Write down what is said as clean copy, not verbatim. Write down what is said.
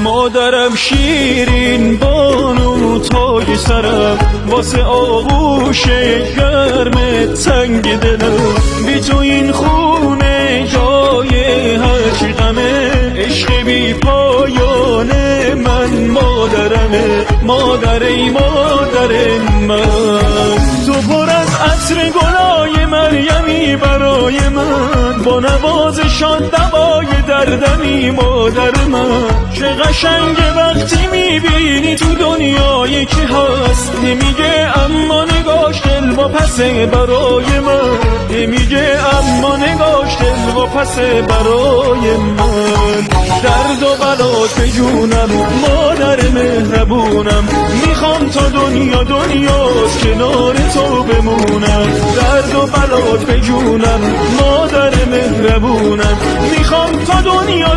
مادرم شیرین بانو تاج سرم، واسه آغوش گرم تنگ دلم. بی تو این خونه جای هرچی غمه، عشق بی پایانه من مادرمه. مادر ای مادر من، تو پر از عطر گلای مریمی برای من، با نوازشان دوای دردمی مادر من. چه قشنگه وقتی میبینی تو دنیایی که هست، نمیگه اما نگاش دل و پسه برای من، نمیگه اما نگاش دل و پسه برای من. درد و بلات به جونم مادر مهربونم، میخوام تا دنیاست کنار تو بمونم. درد و بلات به جونم مادر مهربونم، میخوام تا دنیاست